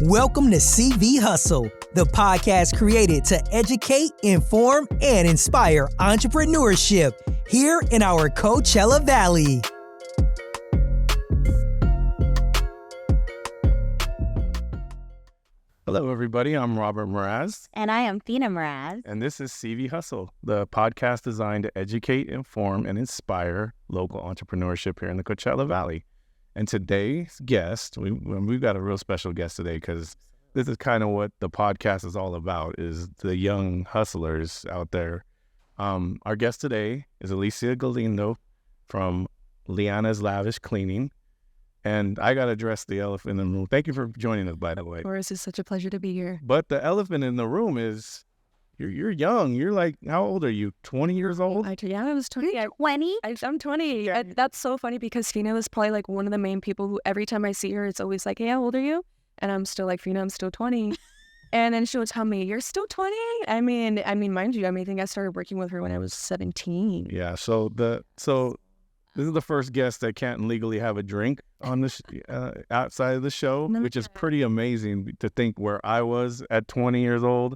Welcome to CV Hustle, the podcast created to educate, inform, and inspire entrepreneurship here in our Coachella Valley. Hello, everybody. I'm Robert Mraz. And I am Phenom Mraz. And this is CV Hustle, the podcast designed to educate, inform, and inspire local entrepreneurship here in the Coachella Valley. And today's guest, we've got a real special guest today because this is kind of what the podcast is all about, is the young hustlers out there. Our guest today is Elissa Galindo from Liana's Lavish Cleaning. And I got to address the elephant in the room. Thank you for joining us, by the way. Of course, it's such a pleasure to be here. But the elephant in the room is you're young. You're like, how old are you? 20 years old? I was 20. 20? I'm 20. Yeah. That's so funny because Phenom is probably like one of the main people who every time I see her, it's always like, hey, how old are you? And I'm still like, Phenom, I'm still 20. And then she'll tell me, you're still 20? I mean, mind you, I think I started working with her when I was 17. Yeah. So this is the first guest that can't legally have a drink on the outside of the show, which is pretty amazing to think where I was at 20 years old.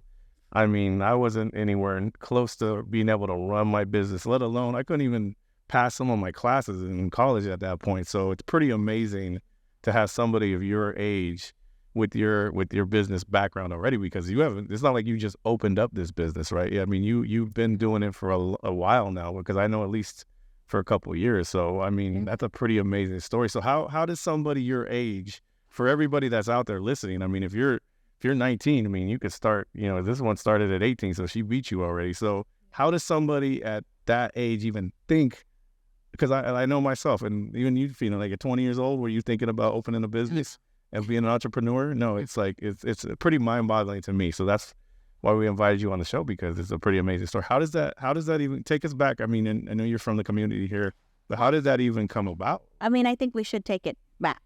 I mean, I wasn't anywhere close to being able to run my business, let alone I couldn't even pass some of my classes in college at that point. So it's pretty amazing to have somebody of your age with your business background already, because it's not like you just opened up this business, right? Yeah, I mean, you've been doing it for a while now, because I know at least for a couple of years. So, I mean, that's a pretty amazing story. So how does somebody your age, for everybody that's out there listening, I mean, if you're 19, I mean, you could start, this one started at 18, so she beat you already. So how does somebody at that age even think? Because I know myself, and even you, feeling like at 20 years old, were you thinking about opening a business and being an entrepreneur? No, it's like, it's pretty mind-boggling to me. So that's why we invited you on the show, because it's a pretty amazing story. How does that even take us back? I mean, and I know you're from the community here, but how did that even come about? I mean, I think we should take it back.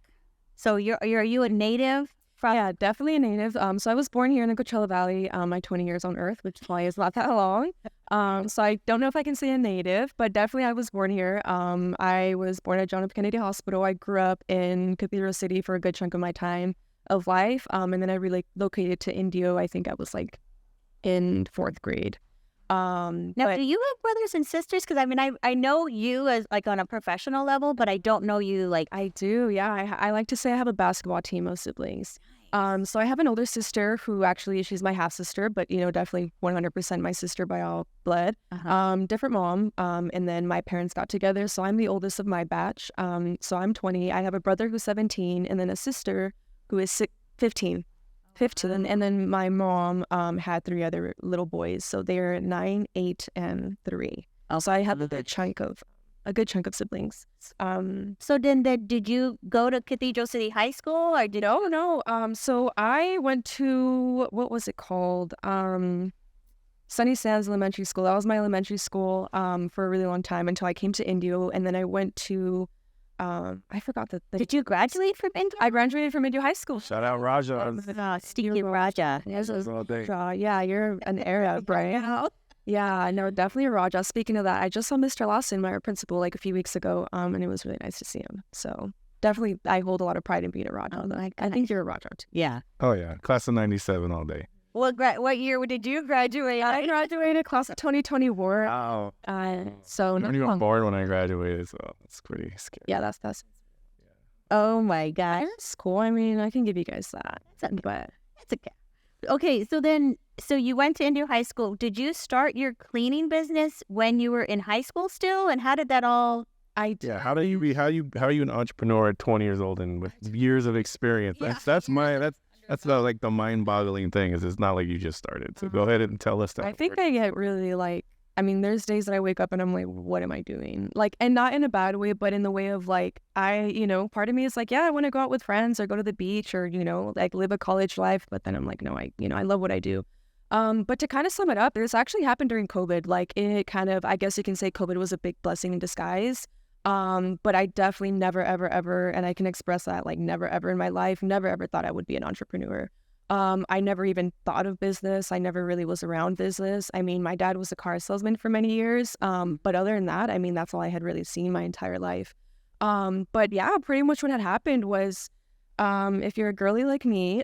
So are you a native? Yeah, definitely a native. So I was born here in the Coachella Valley, my 20 years on Earth, which probably is not that long. So I don't know if I can say a native, but definitely I was born here. I was born at John F. Kennedy Hospital. I grew up in Cathedral City for a good chunk of my time of life. And then I relocated to Indio. I think I was like in 4th grade. Now, do you have brothers and sisters? Because I mean, I know you as like on a professional level, but I don't know you like. I do, yeah. I like to say I have a basketball team of siblings. So I have an older sister who actually, she's my half sister, but definitely 100% my sister by all blood. Different mom. And then my parents got together, so I'm the oldest of my batch. So I'm 20. I have a brother who's 17, and then a sister who is 15. And then my mom had 3 other little boys, so they're 9, 8, and 3. So I have a good chunk of siblings. So then did you go to Cathedral City High School, or did No. So I went to, what was it called? Sunny Sands Elementary School. That was my elementary school for a really long time until I came to Indio, and then I went to. I forgot that. Did you graduate from Indio? I graduated from Indio High School. Shout out Raja. Steve Raja. Yeah, you're an Arab, right? Yeah, no, definitely a Raja. Speaking of that, I just saw Mr. Lawson, my principal, like a few weeks ago, and it was really nice to see him. So definitely, I hold a lot of pride in being a Raja. I think you're a Raja too. Yeah. Oh yeah, class of '97 all day. What year did you graduate? I graduated class of 2024. Wow. So I wasn't born when I graduated, so it's pretty scary. Yeah, that's. Oh my God. That's cool. I mean, I can give you guys that. But it's okay. Okay, so you went to Indio High School. Did you start your cleaning business when you were in high school still? And how did that all? I did. Yeah. How are you an entrepreneur at 20 years old and with years of experience? That's the mind-boggling thing, is it's not like you just started. So go ahead and tell us that. I think I get really there's days that I wake up and I'm like, what am I doing? And not in a bad way, but in the way of part of me is like, yeah, I want to go out with friends or go to the beach or, live a college life. But then I'm like, no, I love what I do. But to kind of sum it up, this actually happened during COVID. It kind of, I guess you can say COVID was a big blessing in disguise. But I definitely never, ever, ever, and I can express that, never, ever in my life, never, ever thought I would be an entrepreneur. I never even thought of business. I never really was around business. I mean, my dad was a car salesman for many years. But other than that, I mean, that's all I had really seen my entire life. But yeah, pretty much what had happened was, if you're a girly like me,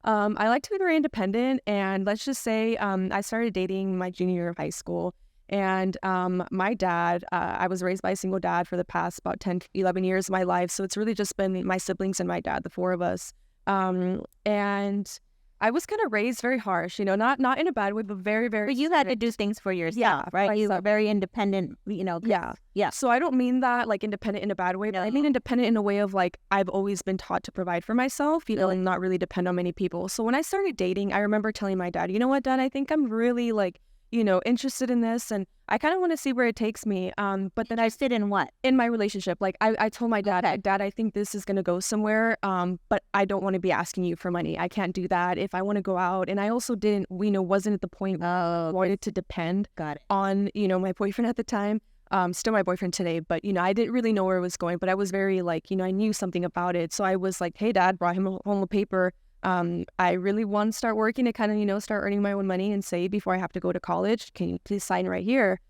I like to be very independent, and let's just say I started dating my junior year of high school. And my dad, I was raised by a single dad for the past about 10, 11 years of my life. So it's really just been my siblings and my dad, the four of us. And I was kind of raised very harsh, not in a bad way, but very, very. But you had to do things for yourself, right? You were very independent, Yeah. So I don't mean that like independent in a bad way, but I mean independent in a way of like I've always been taught to provide for myself, and not really depend on many people. So when I started dating, I remember telling my dad, you know what, Dad, I think I'm really like, interested in this, and I kind of want to see where it takes me. But then Interested in what? In my relationship, like I told my dad, Dad, I think this is going to go somewhere. But I don't want to be asking you for money. I can't do that if I want to go out. And I also wasn't at the point where I wanted to depend on, my boyfriend at the time. Still my boyfriend today, but, I didn't really know where it was going, but I was very like, I knew something about it. So I was like, hey, Dad, brought him home a paper. I really want to start working to kind of, start earning my own money and save before I have to go to college. Can you please sign right here?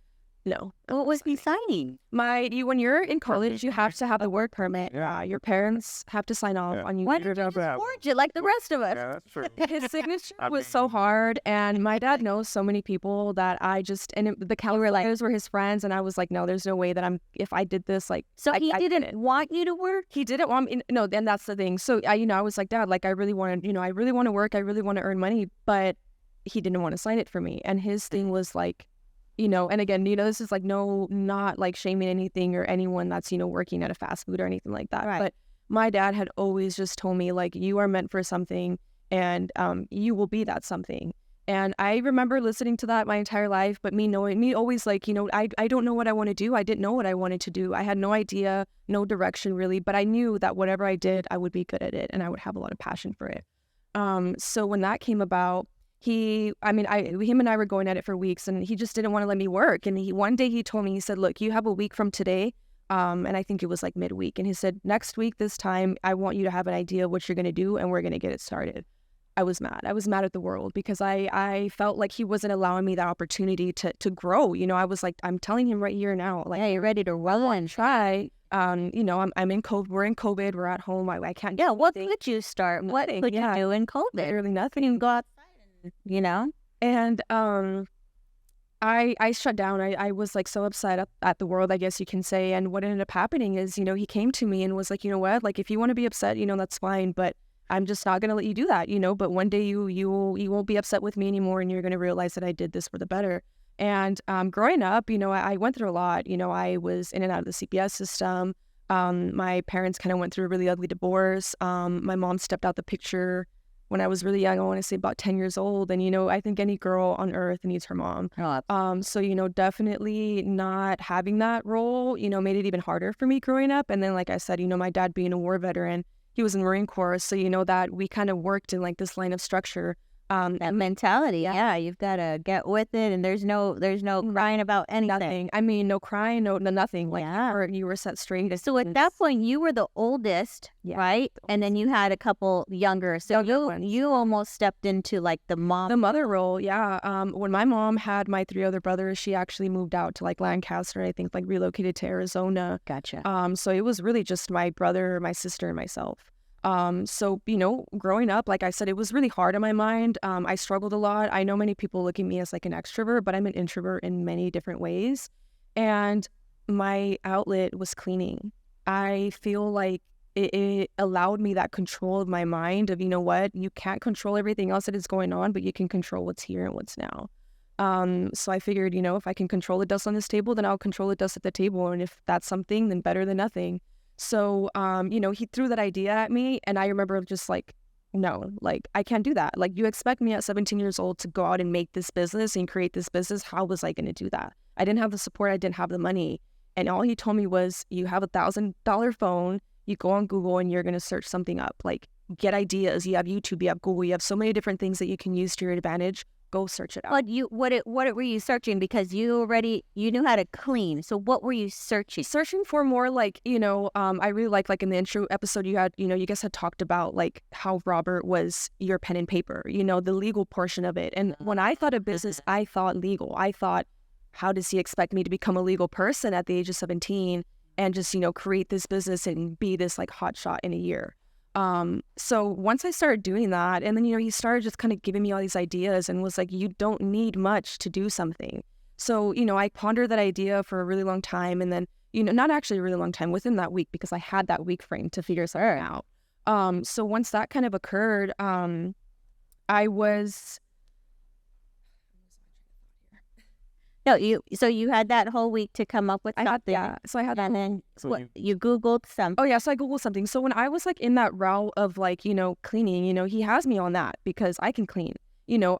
No. What was he signing? When you're in college, you have to have a work permit. Your parents have to sign off on you. Why didn't you just forge it like the rest of us? Yeah, that's true. His signature was so hard, and my dad knows so many people that the calculators were his friends, and I was like, no, there's no way that if I did this, like. So he didn't want you to work? He didn't want me. No, then that's the thing. So I was like, Dad, like I really want to work, I really want to earn money, but he didn't want to sign it for me, and his thing was like. And again, this is like not like shaming anything or anyone that's, working at a fast food or anything like that. Right. But my dad had always just told me like, you are meant for something, and you will be that something. And I remember listening to that my entire life, but me always like, I don't know what I want to do. I didn't know what I wanted to do. I had no idea, no direction really, but I knew that whatever I did, I would be good at it and I would have a lot of passion for it. So when that came about, him and I were going at it for weeks, and he just didn't want to let me work. And one day he told me, he said, look, you have a week from today. And I think it was like midweek. And he said, next week, this time, I want you to have an idea of what you're going to do, and we're going to get it started. I was mad. I was mad at the world because I felt like he wasn't allowing me that opportunity to grow. I was like, I'm telling him right here now, like, you're ready to roll and try. I'm in COVID. We're in COVID. We're at home. I can't. Yeah. What could you start? What could you do in COVID? Literally nothing. You go outside. And I shut down. I was like so upset at the world, I guess you can say. And what ended up happening is, he came to me and was like, you know what, like if you want to be upset, that's fine, but I'm just not going to let you do that, but one day you won't be upset with me anymore, and you're going to realize that I did this for the better. And growing up, I went through a lot. I was in and out of the CPS system. My parents kind of went through a really ugly divorce. My mom stepped out the picture when I was really young. I want to say about 10 years old. And, I think any girl on earth needs her mom. So, definitely not having that role, made it even harder for me growing up. And then, like I said, my dad being a war veteran, he was in the Marine Corps. So, that we kind of worked in like this line of structure. That mentality, you've got to get with it, and there's no crying about anything. Nothing. I mean, no crying, no nothing. Like you were set straight. So at that point, you were the oldest, right? And then you had a couple younger. So you almost stepped into like the mother role. Yeah. When my mom had my three other brothers, she actually moved out to like Lancaster. I think like relocated to Arizona. Gotcha. So it was really just my brother, my sister, and myself. So, growing up, like I said, it was really hard on my mind. I struggled a lot. I know many people look at me as like an extrovert, but I'm an introvert in many different ways. And my outlet was cleaning. I feel like it allowed me that control of my mind of, you can't control everything else that is going on, but you can control what's here and what's now. So I figured, if I can control the dust on this table, then I'll control the dust at the table. And if that's something, then better than nothing. So, he threw that idea at me, and I remember just like, no, like, I can't do that. Like, you expect me at 17 years old to go out and make this business and create this business. How was I going to do that? I didn't have the support. I didn't have the money. And all he told me was, you have $1,000 phone, you go on Google and you're going to search something up. Like, get ideas. You have YouTube, you have Google, you have so many different things that you can use to your advantage. Go search it out. But what were you searching? Because you knew how to clean. So what were you searching? Searching for more like, I really like in the intro episode you had, you guys had talked about like how Robert was your pen and paper, the legal portion of it. And when I thought of business, I thought legal. I thought, how does he expect me to become a legal person at the age of 17 and just, create this business and be this like hot shot in a year? So once I started doing that, and then, he started just kind of giving me all these ideas and was like, you don't need much to do something. So, I pondered that idea for a really long time. And then, not actually a really long time, within that week, because I had that week frame to figure something out. So once that kind of occurred, I was... No, you had that whole week to come up with something. So I had and then you Googled something. Oh yeah, so I Googled something. So when I was like in that route of like, cleaning, he has me on that because I can clean.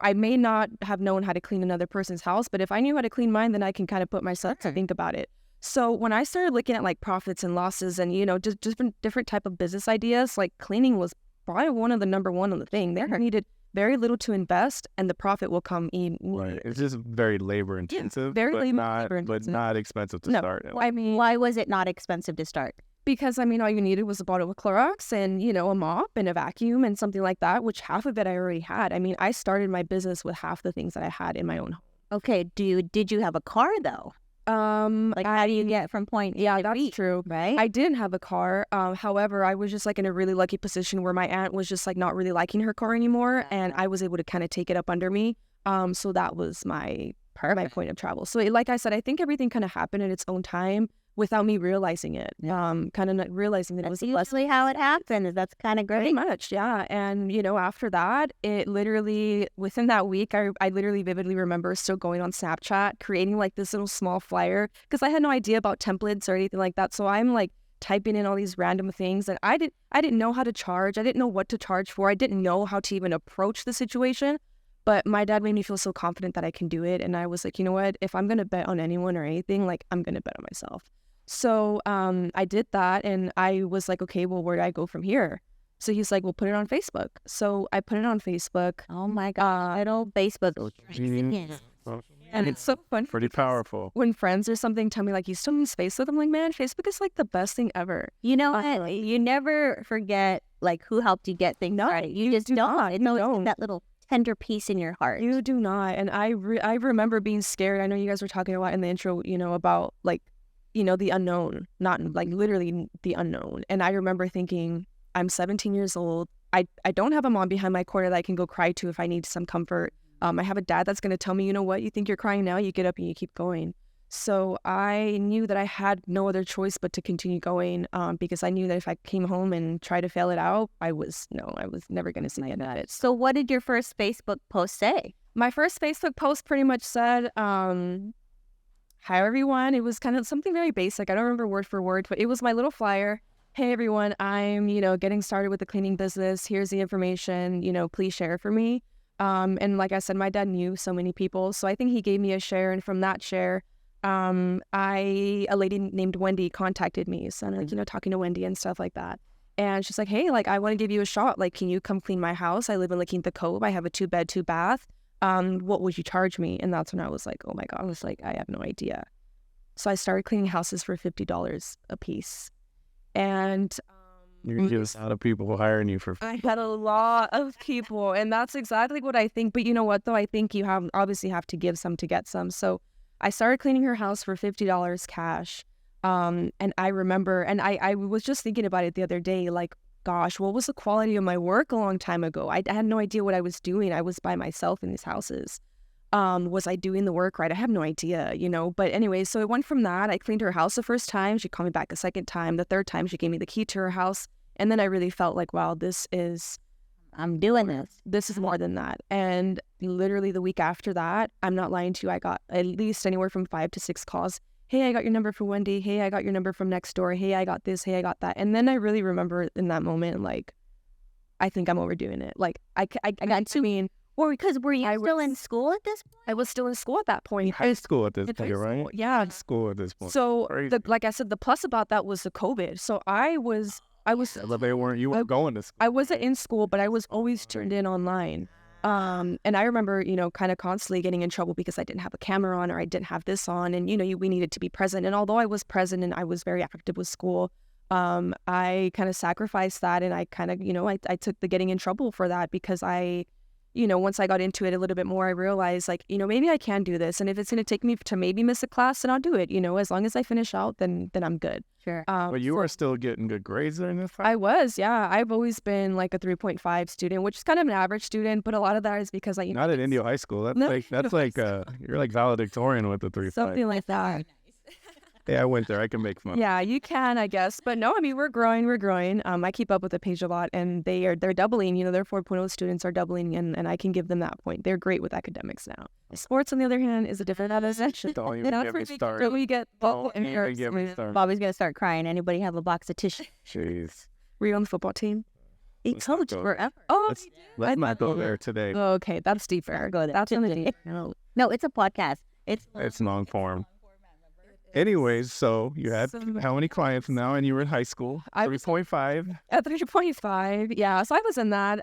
I may not have known how to clean another person's house, but if I knew how to clean mine, then I can kind of put myself to think about it. So when I started looking at like profits and losses and, just different type of business ideas, like cleaning was probably one of the number one on the thing. They needed very little to invest and the profit will come in. Right. It's just very labor intensive, but not expensive to start. I mean, why was it not expensive to start? Because, all you needed was a bottle of Clorox and, a mop and a vacuum and something like that, which half of it I already had. I started my business with half the things that I had in my own home. Okay. Did you have a car though? How do you get from point A to that's B? True. Right? I didn't have a car. However, I was just like in a really lucky position where my aunt was just like not really liking her car anymore, and I was able to kind of take it up under me. So that was my point of travel. So like I said, I think everything kind of happened in its own time without me realizing it. Kind of not realizing that it was usually how it happens. That's kind of great. Pretty much, yeah. And, after that, it literally, within that week, I literally vividly remember still going on Snapchat, creating like this little small flyer, because I had no idea about templates or anything like that. So I'm like typing in all these random things, and I didn't know how to charge. I didn't know what to charge for. I didn't know how to even approach the situation. But my dad made me feel so confident that I can do it. And I was like, you know what? If I'm going to bet on anyone or anything, like I'm going to bet on myself. So I did that, and I was like, okay, well, where do I go from here? So he's like, well, put it on Facebook. So I put it on Facebook. Oh my God, Facebook. And it's so fun. Pretty powerful. When friends or something tell me like, you still use Facebook, I'm like, man, Facebook is like the best thing ever. You never forget like who helped you get things started. You just don't. It's that little tender piece in your heart. You do not. And I remember being scared. I know you guys were talking about in the intro, about like, the unknown, not like literally the unknown. And I remember thinking, I'm 17 years old. I don't have a mom behind my corner that I can go cry to if I need some comfort. I have a dad that's going to tell me, you know what, you think you're crying now, you get up and you keep going. So I knew that I had no other choice but to continue going, because I knew that if I came home and tried to fail it out, I was never going to see it at it. So what did your first Facebook post say? My first Facebook post pretty much said, hi, everyone. It was kind of something very basic. I don't remember word for word, but it was my little flyer. Hey, everyone, I'm, getting started with the cleaning business. Here's the information, please share it for me. And like I said, my dad knew so many people. So I think he gave me a share. And from that share, a lady named Wendy contacted me. So I'm like, talking to Wendy and stuff like that. And she's like, hey, like, I want to give you a shot. Like, can you come clean my house? I live in La Quinta Cove. I have a 2-bed, 2-bath. What would you charge me? And that's when I was like, oh my God, I was like, I have no idea. So I started cleaning houses for $50 a piece. And you get a lot of people hiring you for I had a lot of people, and that's exactly what I think. But you know what though? I think you obviously have to give some to get some. So I started cleaning her house for $50 cash. And I remember, and I was just thinking about it the other day, like, gosh, what was the quality of my work a long time ago? I had no idea what I was doing. I was by myself in these houses. Was I doing the work right? I have no idea, But anyway, so it went from that. I cleaned her house the first time. She called me back a second time. The third time, she gave me the key to her house. And then I really felt like, wow, I'm doing this. This is more than that. And literally the week after that, I'm not lying to you, I got at least anywhere from 5 to 6 calls. Hey, I got your number from Wendy. Hey, I got your number from next door. Hey, I got this. Hey, I got that. And then I really remember in that moment, like, I think I'm overdoing it. Like, I mean, Or because were you still in school at this point? I was still in school at that point. high school at this point, right? Yeah. High school at this point. So, like I said, the plus about that was the COVID. So you weren't going to school. I wasn't in school, but I was always turned in online. And I remember, kind of constantly getting in trouble because I didn't have a camera on or I didn't have this on. And, we needed to be present. And although I was present and I was very active with school, I kind of sacrificed that. And I kind of, I took the getting in trouble for that because I once I got into it a little bit more, I realized like, maybe I can do this. And if it's going to take me to maybe miss a class, then I'll do it. As long as I finish out, then I'm good. Sure. But you were still getting good grades during this time? I was, yeah. I've always been like a 3.5 student, which is kind of an average student, but a lot of that is because like not at Indio High School. That's like you're like valedictorian with the 3.5. Something like that. Yeah, I went there. I can make fun. Yeah, you can, I guess. But no, I mean, we're growing. I keep up with the page a lot, and they're doubling. Their 4.0 students are doubling, and I can give them that point. They're great with academics now. Sports, on the other hand, is a different section. Don't even get me started. We get Don't even get me started. Bobby's going to start crying. Anybody have a box of tissue? Jeez. Were you on the football team? He coached forever. Oh, let's not go there today. Oh, okay, that's deeper. Go there. That's on the deep. No, it's a podcast. It's long form. Anyways, so you had how many clients now, and you were in high school? 3.5. At 3.5, yeah. So I was in that.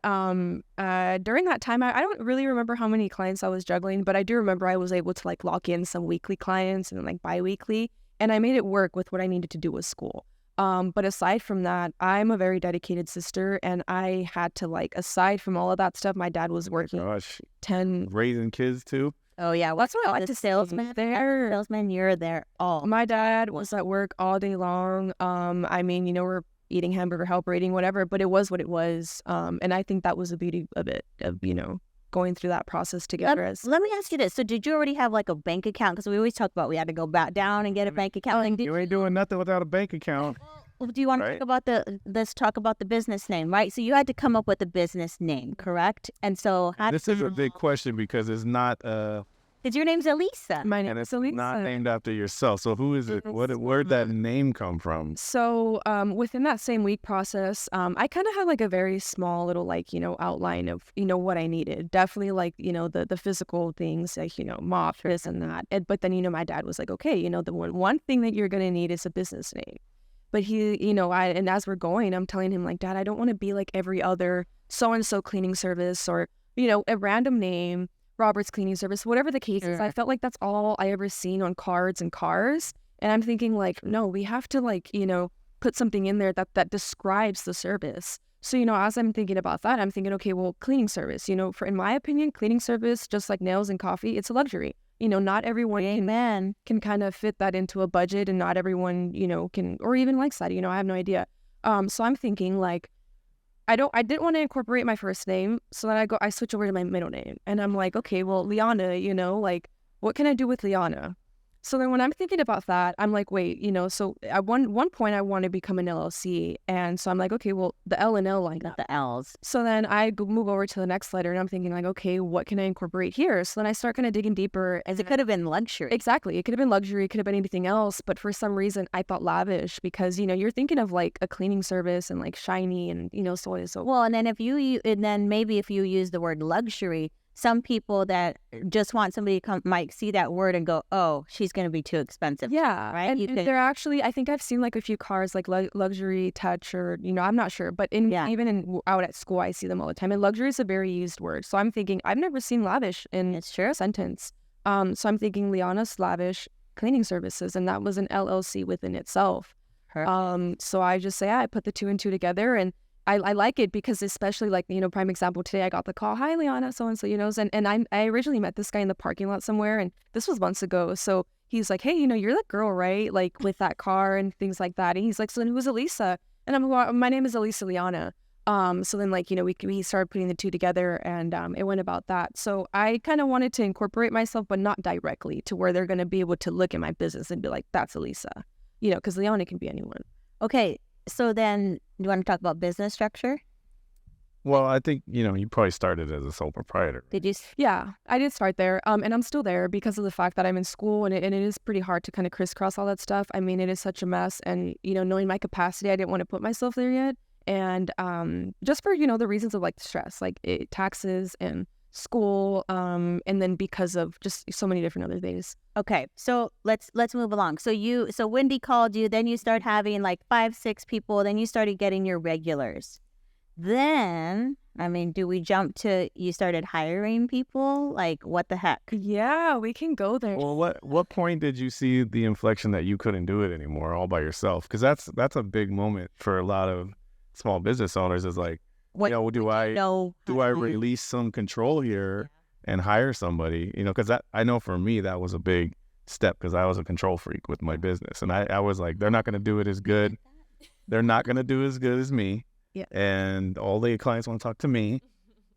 During that time, I don't really remember how many clients I was juggling, but I do remember I was able to like lock in some weekly clients and like bi-weekly, and I made it work with what I needed to do with school. But aside from that, I'm a very dedicated sister, and I had to like, aside from all of that stuff, my dad was working 10... Raising kids too? Oh, yeah. That's what I like to salesman there. Salesman, you're there all. My dad was at work all day long. I mean, we're eating hamburger helper, eating whatever, but it was what it was. And I think that was the beauty of it, of, going through that process together. Let me ask you this. So did you already have like a bank account? Because we always talk about we had to go back down and get a bank account. You ain't doing nothing without a bank account. Well, do you want to talk about let's talk about the business name, right? So you had to come up with a business name, correct? And so this is a big question because it's not because your name's Elissa. My name is Elissa. Not named after yourself. So who is it? Where'd that name come from? So within that same week process, I kind of had like a very small little like, outline of, what I needed. Definitely like, the physical things like, mop, this and that. But then, my dad was like, okay, the one thing that you're going to need is a business name. But he, and as we're going, I'm telling him like, Dad, I don't want to be like every other so-and-so cleaning service or, a random name. Robert's Cleaning Service, whatever the case is. I felt like that's all I ever seen on cards and cars. And I'm thinking like, no, we have to like, put something in there that describes the service. So, as I'm thinking about that, I'm thinking, okay, well, cleaning service, in my opinion, cleaning service, just like nails and coffee, it's a luxury. Not everyone can kind of fit that into a budget, and not everyone, can, or even likes that, I have no idea. So I'm thinking like, I didn't want to incorporate my first name, so then I switch over to my middle name, and I'm like, okay, well, Liana, like, what can I do with Liana? So then when I'm thinking about that, I'm like, wait, so at one point I want to become an LLC, and so I'm like, okay, well, the L and L line up. The L's. So then I move over to the next letter, and I'm thinking like, okay, what can I incorporate here? So then I start kind of digging deeper. As it could have been luxury. Exactly. It could have been luxury. It could have been anything else. But for some reason, I thought lavish because, you're thinking of like a cleaning service and like shiny and, so on and so forth. Well, and then maybe if you use the word luxury, some people that just want somebody to come might see that word and go, oh, she's going to be too expensive. Yeah. Right. And they're actually, I think I've seen like a few cars like luxury touch or, I'm not sure. But even out at school, I see them all the time. And luxury is a very used word. So I'm thinking, I've never seen lavish in a sentence. So I'm thinking Liana's Lavish Cleaning Services. And that was an LLC within itself. So I just say, I put the two and two together, and I like it because especially like, prime example today, I got the call, hi, Liana, so-and-so, and I originally met this guy in the parking lot somewhere, and this was months ago. So he's like, hey, you're that girl, right? Like with that car and things like that. And he's like, so then who's Elissa? And I'm like, my name is Elissa Liana. So then like, we started putting the two together, and it went about that. So I kind of wanted to incorporate myself, but not directly to where they're going to be able to look at my business and be like, that's Elissa, because Liana can be anyone. Okay. So then, do you want to talk about business structure? Well, I think, you probably started as a sole proprietor. Did you? Yeah, I did start there. And I'm still there because of the fact that I'm in school, and it is pretty hard to kind of crisscross all that stuff. I mean, it is such a mess. And, knowing my capacity, I didn't want to put myself there yet. And just for, the reasons of like stress, like taxes and school, and then because of just so many different other things. Okay, so let's move along. So Wendy called you, then you start having like 5-6 people, then you started getting your regulars. Then, do we jump to you started hiring people? Like, what the heck? Yeah, we can go there. Well, what point did you see the inflection that you couldn't do it anymore all by yourself? Because that's a big moment for a lot of small business owners. Is like, What do I know? release some control here and hire somebody? Because I know for me that was a big step because I was a control freak with my business, and I was like, they're not going to do it as good. They're not going to do as good as me. Yeah. And all the clients want to talk to me,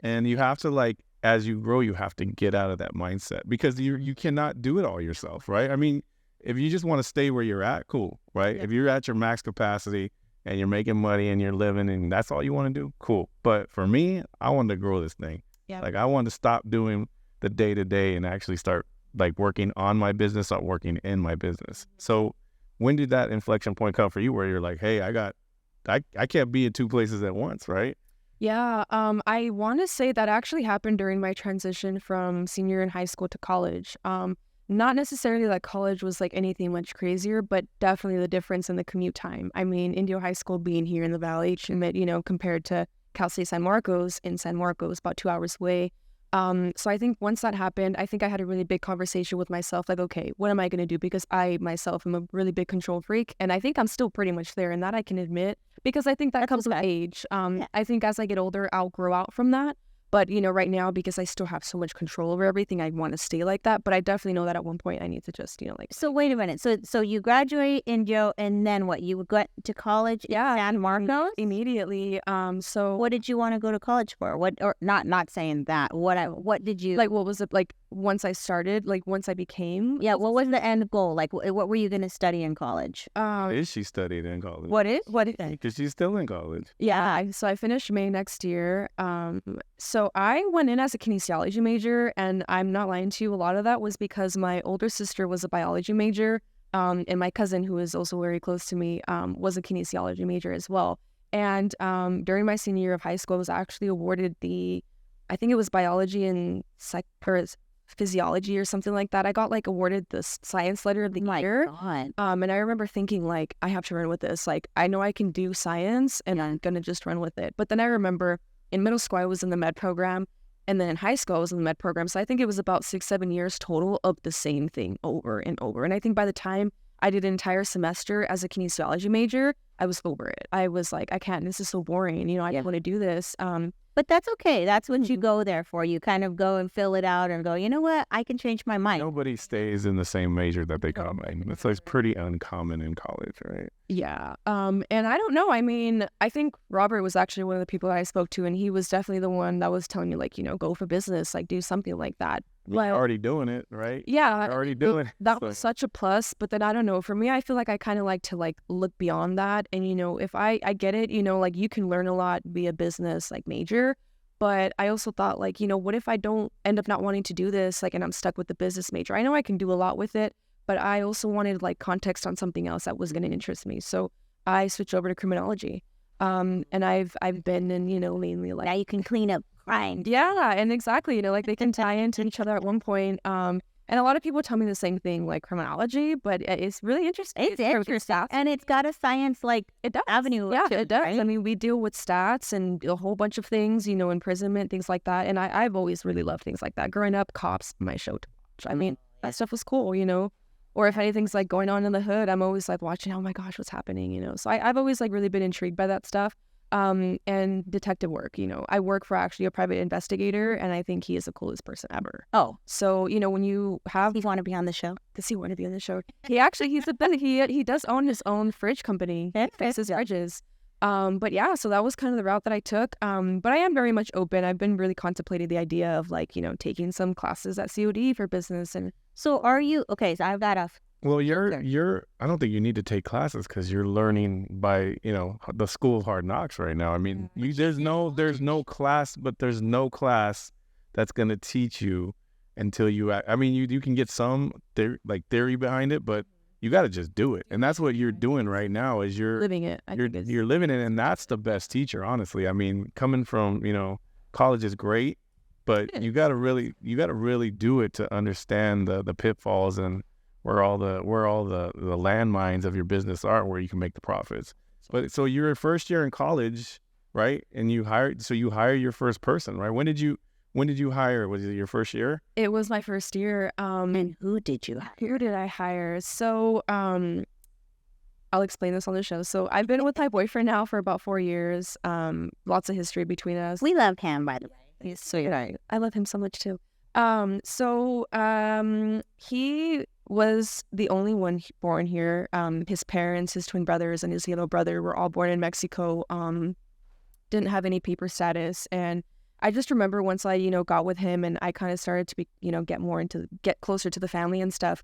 and you have to, like, as you grow, you have to get out of that mindset because you cannot do it all yourself, right? I mean, if you just want to stay where you're at, cool, right? Yeah. If you're at your max capacity and you're making money and you're living and that's all you want to do, cool. But for me, I wanted to grow this thing. Yeah. Like, I wanted to stop doing the day-to-day and actually start, like, working on my business, start working in my business. So when did that inflection point come for you where you're like, hey, I can't be in two places at once, right? Yeah, I want to say that actually happened during my transition from senior in high school to college. Not necessarily that college was like anything much crazier, but definitely the difference in the commute time. I mean, Indio High School being here in the Valley, compared to Cal State San Marcos, about 2 hours away. So I think once that happened, I think I had a really big conversation with myself, like, okay, what am I going to do? Because I myself am a really big control freak, and I think I'm still pretty much there, and that I can admit, because I think that comes with age. I think as I get older, I'll grow out from that. But, right now, because I still have so much control over everything, I want to stay like that. But I definitely know that at one point I need to just, So wait a minute. So you graduate in Joe, and then what? You would go to college in San Marcos? Immediately. So what did you want to go to college for? What, or not saying that. What did you like? What was it like once I started? Like once I became? Yeah. What was the end goal? Like, what were you going to study in college? Is she studied in college? What is it? Because she's still in college. Yeah. So I finished May next year. So I went in as a kinesiology major, and I'm not lying to you, a lot of that was because my older sister was a biology major, and my cousin, who is also very close to me, was a kinesiology major as well. And during my senior year of high school, I was actually awarded I think it was biology and physiology or something like that. I got awarded the science letter of the year. God. And I remember thinking I have to run with this. I know I can do science, and I'm gonna just run with it. But then I remember in middle school, I was in the med program, and then in high school, I was in the med program. So I think it was about 6-7 years total of the same thing over and over. And I think by the time I did an entire semester as a kinesiology major, I was over it. I was like, I can't, this is so boring. I don't want to do this. But that's okay. That's what you go there for. You kind of go and fill it out and go, you know what? I can change my mind. Nobody stays in the same major that they come in. It's like pretty uncommon in college, right? Yeah. And I don't know. I mean, I think Robert was actually one of the people that I spoke to, and he was definitely the one that was telling me, go for business, do something like that. You're already doing it, right? Yeah. You're already doing it. That was such a plus. But then I don't know. For me, I feel like I kind of like to look beyond that. And, if I get it, you can learn a lot, be a business major. But I also thought what if I don't end up not wanting to do this, and I'm stuck with the business major? I know I can do a lot with it, but I also wanted context on something else that was going to interest me. So I switched over to criminology. And I've been in, mainly now you can clean up crime. Yeah, and exactly, they can tie into each other at one point. And a lot of people tell me the same thing, criminology, but it's really interesting. It's interesting. And it's got a science it does. avenue. Yeah, to it does. right? I mean, we deal with stats and a whole bunch of things, imprisonment, things like that. And I've always really loved things like that. Growing up, cops, my show to watch. I mean, that stuff was cool, Or if anything's going on in the hood, I'm always watching, oh my gosh, what's happening, So I've always really been intrigued by that stuff. And detective work, I work for actually a private investigator, and I think he is the coolest person ever. Oh, so when you have, does he want to be on the show? Does he want to be on the show? He does own his own fridge company, fixes fridges. But yeah, so that was kind of the route that I took. But I am very much open. I've been really contemplating the idea of taking some classes at COD for business. And so are you okay? So I've got a. Well, I don't think you need to take classes because you're learning by, the school of hard knocks right now. I mean, there's no class, but there's no class that's going to teach you until you can get some theory behind it, but you got to just do it. And that's what you're doing right now is you're living it. You're living it. And that's the best teacher, honestly. I mean, coming from, college is great, but you got to really do it to understand the pitfalls and where all the landmines of your business are, where you can make the profits. But so you're first year in college, right? And you hire your first person, right? When did you hire? Was it your first year? It was my first year. And who did you hire? Who did I hire? So I'll explain this on the show. So I've been with my boyfriend now for about 4 years. Lots of history between us. We love Cam, by the way. He's sweet. I love him so much too. He was the only one born here. His parents, his twin brothers, and his little brother were all born in Mexico. Didn't have any paper status. And I just remember once I, got with him and I kind of started to be, get closer to the family and stuff.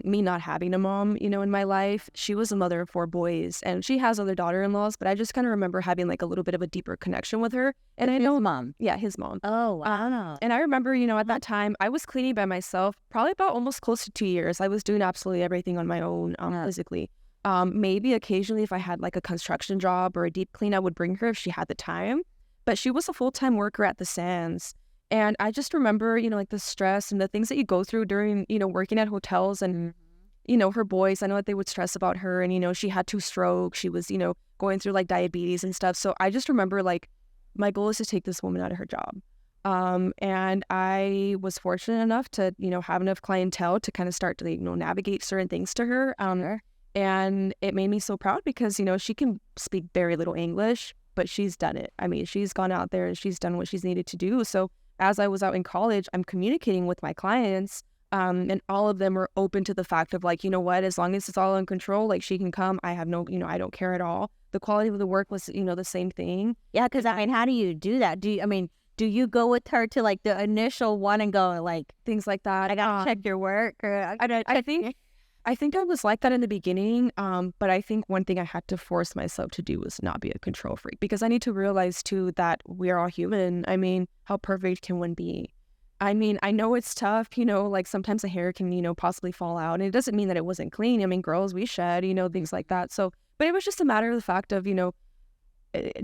Me not having a mom, in my life, she was a mother of 4 boys and she has other daughter-in-laws, but I just kind of remember having like a little bit of a deeper connection with her. And I know his mom. Yeah, his mom. Oh, wow. And I remember, at that time I was cleaning by myself, probably about almost close to 2 years. I was doing absolutely everything on my own, physically. Maybe occasionally if I had like a construction job or a deep clean, I would bring her if she had the time, but she was a full-time worker at the Sands. And I just remember, like the stress and the things that you go through during, working at hotels and, her boys, I know that they would stress about her and, she had 2 strokes. She was, going through like diabetes and stuff. So I just remember like my goal is to take this woman out of her job. And I was fortunate enough to, have enough clientele to kind of start to, navigate certain things to her. And it made me so proud because, she can speak very little English, but she's done it. I mean, she's gone out there and she's done what she's needed to do. So as I was out in college, I'm communicating with my clients, and all of them are open to the fact of like, as long as it's all in control, like she can come. I have no, I don't care at all. The quality of the work was, the same thing. Yeah, because how do you do that? Do you go with her to like the initial one and go like things like that? I gotta check your work, or I think I was like that in the beginning, but I think one thing I had to force myself to do was not be a control freak, because I need to realize too that we're all human. I mean, how perfect can one be? I mean, I know it's tough, like sometimes the hair can, possibly fall out, and it doesn't mean that it wasn't clean. I mean, girls, we shed, things like that. So, but it was just a matter of the fact of,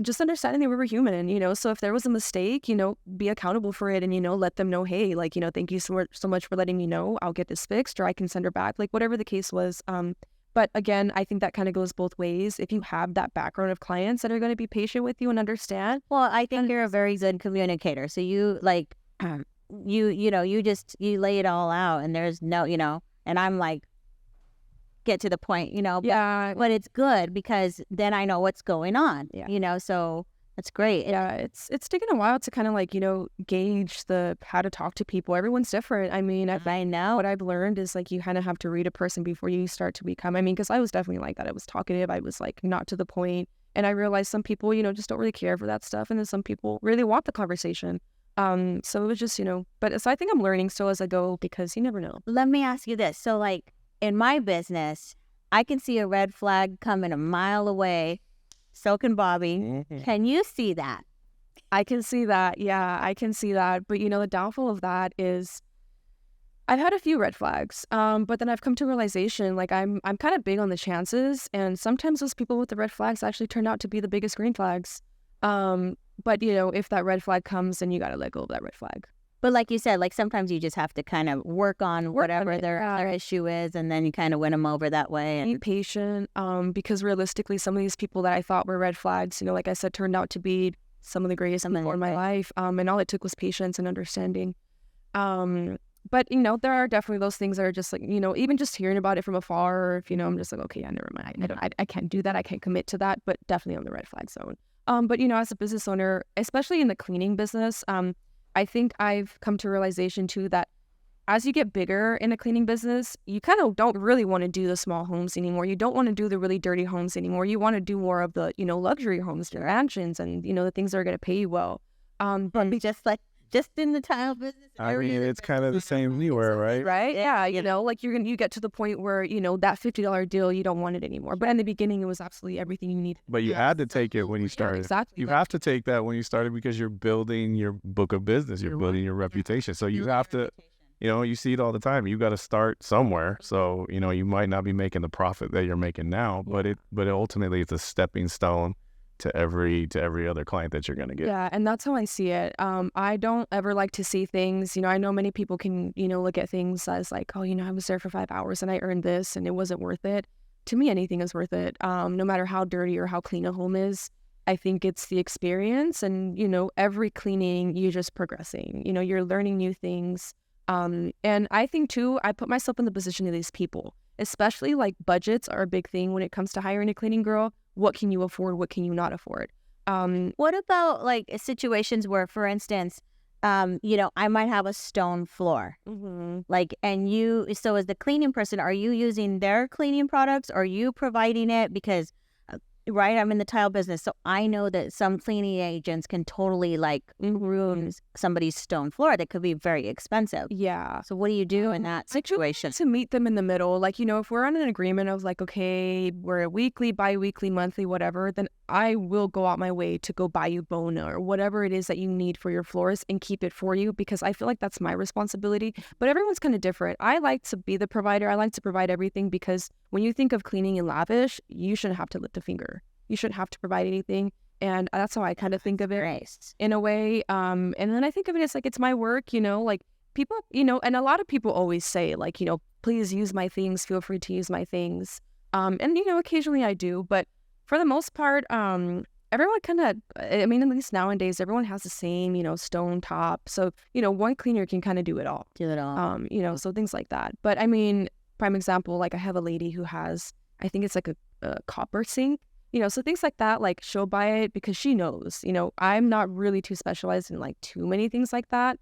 just understanding that we were human, and, so if there was a mistake, be accountable for it and, let them know, hey, like, thank you so much for letting me know. I'll get this fixed, or I can send her back, like whatever the case was. But again, I think that kind of goes both ways. If you have that background of clients that are going to be patient with you and understand. Well, I think you're a very good communicator. So you like, you lay it all out, and there's no, and I'm like, get to the point, Yeah. But it's good because then I know what's going on, so that's great. Yeah, it's taken a while to kind of like, gauge how to talk to people. Everyone's different. I mean, I know. What I've learned is like you kind of have to read a person before you start to become, because I was definitely like that. I was talkative. I was like not to the point. And I realized some people, just don't really care for that stuff. And then some people really want the conversation. So it was just, so I think I'm learning still as I go, because you never know. Let me ask you this. So like in my business, I can see a red flag coming a mile away. So can Bobby. Mm-hmm. Can you see that? I can see that. Yeah, I can see that. But the downfall of that is I've had a few red flags. But then I've come to realization, like I'm kind of big on the chances. And sometimes those people with the red flags actually turn out to be the biggest green flags. But if that red flag comes, then you got to let go of that red flag. But like you said, like sometimes you just have to kind of work on whatever their issue is, and then you kind of win them over that way. And be patient, because realistically, some of these people that I thought were red flags, like I said, turned out to be some of the greatest people in my life. And all it took was patience and understanding. But there are definitely those things that are just like, even just hearing about it from afar, or if, I'm just like, okay, yeah, never mind. I can't do that. I can't commit to that, but definitely on the red flag zone. But, as a business owner, especially in the cleaning business, I think I've come to a realization too that as you get bigger in a cleaning business, you kind of don't really want to do the small homes anymore. You don't want to do the really dirty homes anymore. You want to do more of the, luxury homes, the mansions, and, the things that are going to pay you well. But just in the tile business. I mean, it's kind of the same anywhere, right? Right? Yeah. Like you get to the point where, that $50 deal, you don't want it anymore. But in the beginning, it was absolutely everything you need. But you had to take it when you started. Yeah, exactly. You have to take that when you started, because you're building your book of business. You're building your reputation. So you have to, you see it all the time. You got to start somewhere. So, you might not be making the profit that you're making now, but ultimately it's a stepping stone to every other client that you're going to get. Yeah, and that's how I see it. I don't ever like to see things, I know many people can, look at things as like, oh, I was there for 5 hours and I earned this and it wasn't worth it. To me, anything is worth it. No matter how dirty or how clean a home is. I think it's the experience, and, every cleaning, you're just progressing, you're learning new things. And I think too, I put myself in the position of these people. especially like budgets are a big thing when it comes to hiring a cleaning girl. What can you afford? What can you not afford? What about like situations where, for instance, I might have a stone floor, like, and so as the cleaning person, are you using their cleaning products? Or are you providing it? Because, right, I'm in the tile business, so I know that some cleaning agents can totally like ruin somebody's stone floor that could be very expensive. Yeah. So what do you do in that situation? To meet them in the middle, like, if we're on an agreement of like, okay, we're a weekly, bi-weekly, monthly, whatever, then I will go out my way to go buy you Bona or whatever it is that you need for your floors and keep it for you, because I feel like that's my responsibility. But everyone's kind of different. I like to be the provider. I like to provide everything, because when you think of cleaning and lavish, you shouldn't have to lift a finger. You shouldn't have to provide anything. And that's how I kind of think of it in a way. And then I think of it as like, it's my work, like people, and a lot of people always say like, please use my things, feel free to use my things. And, occasionally I do, but for the most part, everyone kind of, at least nowadays, everyone has the same, stone top. So, one cleaner can kind of do it all. So things like that. But prime example, like I have a lady who has, I think it's like a copper sink. So things like that, like she'll buy it because she knows, I'm not really too specialized in like too many things like that.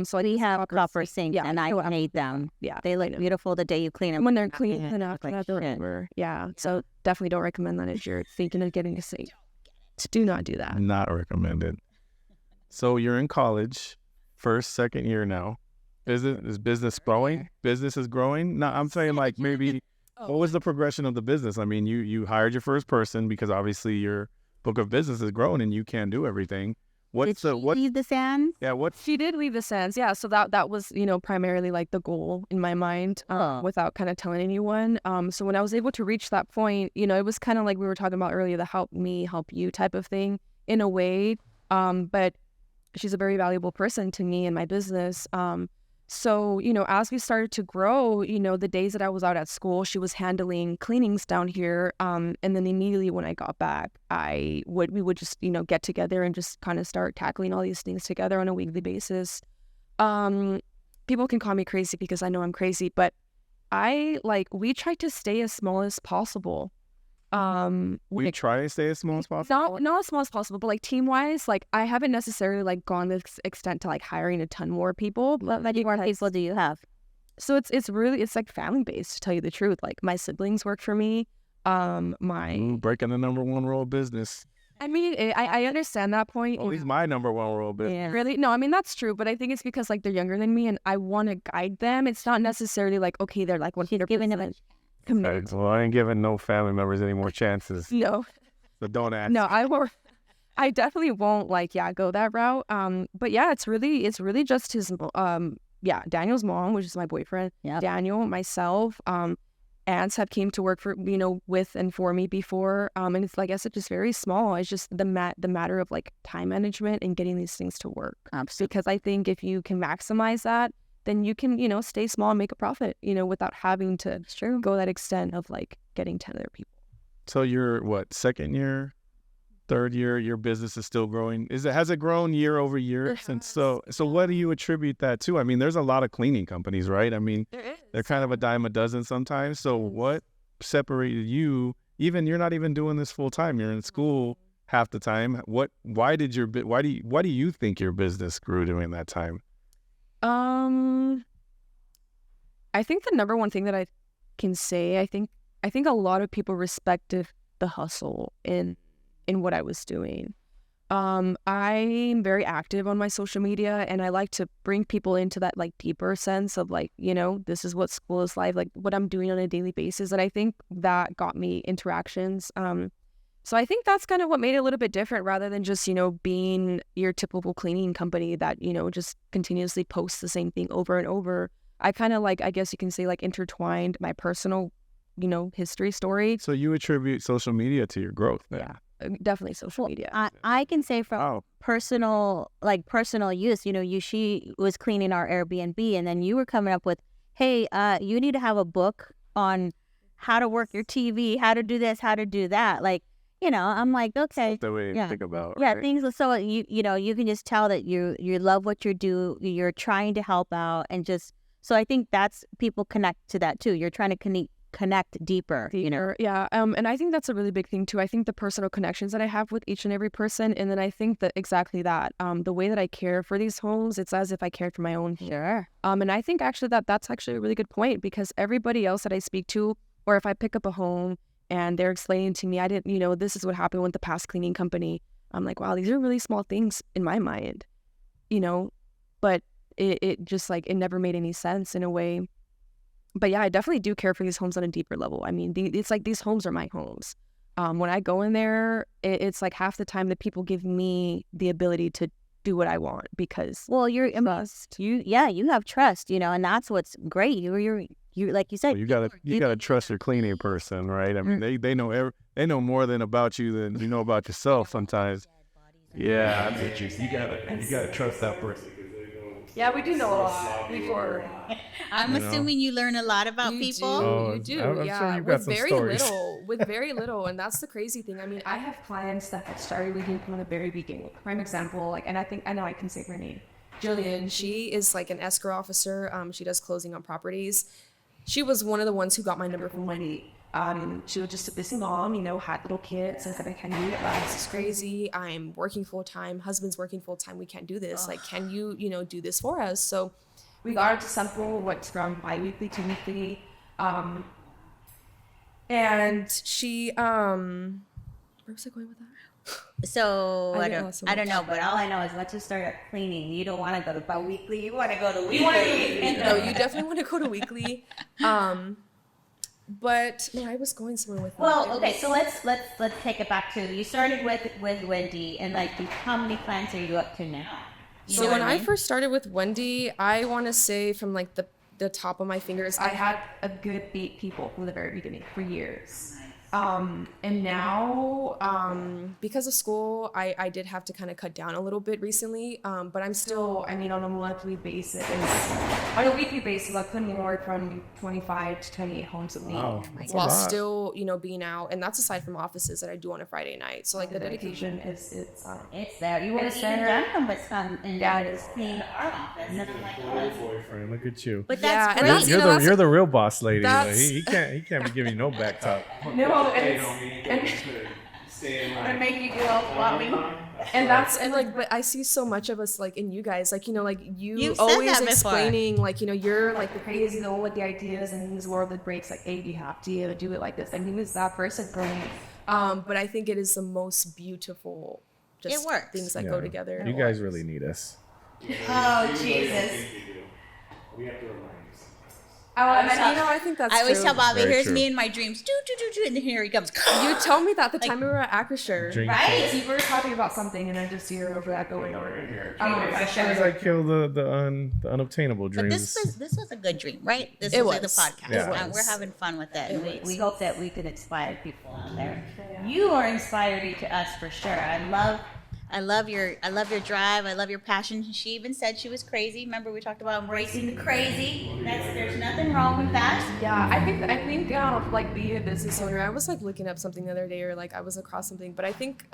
So we have copper sinks, and I hate them. Yeah, they look beautiful the day you clean them. When they're clean enough, yeah. So definitely don't recommend that if you're thinking of getting a sink. Do not do that. Not recommended. So you're in college, first, second year now. Is business growing? Business is growing? No, I'm saying like maybe. What was the progression of the business? You hired your first person because obviously your book of business is growing and you can't do everything. Did she leave the sands? Yeah, She did leave the sands. Yeah, so that was, primarily like the goal in my mind, without kind of telling anyone. So when I was able to reach that point, it was kind of like we were talking about earlier, the help me, help you type of thing in a way. But she's a very valuable person to me and my business. So, as we started to grow, the days that I was out at school, she was handling cleanings down here. And then immediately when I got back, we would just, get together and just kind of start tackling all these things together on a weekly basis. People can call me crazy because I know I'm crazy, but we try to stay as small as possible. We try to stay as small as possible. Not as small as possible, but like team wise, like I haven't necessarily like gone this extent to like hiring a ton more people. What many more people do you have? So it's like family based, to tell you the truth. Like my siblings work for me. Breaking the number one rule of business. I understand that point. At least my number one rule of business. Yeah. Really? No, that's true. But I think it's because like they're younger than me and I want to guide them. It's not necessarily like, okay, they're like 100%. Giving them Well, I ain't giving no family members any more chances. No. So don't ask. No, I definitely won't go that route. But yeah, it's really just his Daniel's mom, which is my boyfriend. Yep. Daniel, myself, aunts have came to work for with and for me before. And it's like I said, just very small. It's just the matter of like time management and getting these things to work. Absolutely. Because I think if you can maximize that, then you can, stay small and make a profit, without having to go that extent of like getting 10 other people. So you're second year, third year, your business is still growing. Has it grown year over year since? So what do you attribute that to? There's a lot of cleaning companies, right? They're kind of a dime a dozen sometimes. So what separated you? Even you're not even doing this full time. You're in school half the time. Why do you think your business grew during that time? I think the number one thing that I can say, I think a lot of people respected the hustle in what I was doing. I'm very active on my social media and I like to bring people into that like deeper sense of like, this is what school is like what I'm doing on a daily basis. And I think that got me interactions. So I think that's kind of what made it a little bit different rather than just, being your typical cleaning company that, just continuously posts the same thing over and over. I kind of like, I guess you can say like intertwined my personal, history story. So you attribute social media to your growth then? Yeah, definitely social media. I can say from personal use, she was cleaning our Airbnb and then you were coming up with, hey, you need to have a book on how to work your TV, how to do this, how to do that. Like, I'm like, okay. That's the way to think about it. Yeah, right? things. So you can just tell that you love what you do. You're trying to help out, and just so I think that's people connect to that too. You're trying to connect deeper, you know? Yeah. And I think that's a really big thing too. I think the personal connections that I have with each and every person. And then I think that exactly that, the way that I care for these homes, it's as if I cared for my own home. Sure. And I think actually that's actually a really good point, because everybody else that I speak to, or if I pick up a home and they're explaining to me, I didn't, you know, this is what happened with the past cleaning company. I'm like, wow, these are really small things in my mind, you know, but it just like, it never made any sense in a way. But yeah, I definitely do care for these homes on a deeper level. I mean, it's like these homes are my homes. When I go in there, it's like half the time that people give me the ability to do what I want, because you have trust, you know, and that's what's great. You like you said, well, you gotta trust your cleaning person, right? I mean, they know more about you than you know about yourself sometimes. Yeah, I get you. You gotta trust that person. Yeah, we do know a lot before. I'm assuming you learn a lot about people. You do. I'm yeah, sure you've got some stories. With very little, and that's the crazy thing. I mean, I have clients that have started with me from the very beginning. Prime example, like, and I know I can say her name, Jillian. She is like an escrow officer. She does closing on properties. She was one of the ones who got my number from Wendy. She was just a busy mom, you know, had little kids. I said, I can't do it. This is crazy. I'm working full time. Husband's working full time. We can't do this. Like, can you, you know, do this for us? So we got her to sample what's from bi-weekly to weekly. And she, where was I going with that? So I don't know, but all I know is once you start cleaning, you don't want to go to bi-weekly. You want to go to weekly. No, you definitely want to go to weekly. But no, I was going somewhere with that. Well, okay, so let's take it back to, you started with Wendy, and like, how many clients are you up to now? So when I first started with Wendy, I want to say from like the top of my fingers, I had a good 8 people from the very beginning for years. And now, because of school, I did have to kind of cut down a little bit recently. But I'm still, I mean, on a monthly basis, on a weekly basis, I put anywhere from 25 to 28 homes a week. Wow, while still, you know, being out. And that's aside from offices that I do on a Friday night. So like the dedication it's there. You want to send them, but some, and that is clean our office. Nothing like that. Boyfriend, look at you. But that's great. great. You're the real boss lady. Like, he can't be giving you no back talk. No, and make you do all floppy. But I see so much of us like in you guys, like, you know, like you've always explaining, like, you know, you're like the crazy the one with the ideas, and in this world that breaks, like, hey, you have to do it like this. And he was that person for me. But I think it is the most beautiful things that go together. You guys really need us. Oh, Jesus. We have to remind you. I think that's I always tell Bobby, Very here's true. me in my dreams, and then here he comes. You told me that the time we were at Acrisure, right? You were talking about something, and I just hear over that going over here. As soon as I kill the unobtainable But dreams. this was a good dream, right? This It was was. the podcast. Yeah. We're having fun with it. And we hope that we could inspire people out there. You are inspiring to us for sure. I love your drive. I love your passion. She even said she was crazy. Remember, we talked about embracing the crazy. There's nothing wrong with that. Yeah, I think like being a business owner, I was like looking up something the other day, or like I was across something, but I think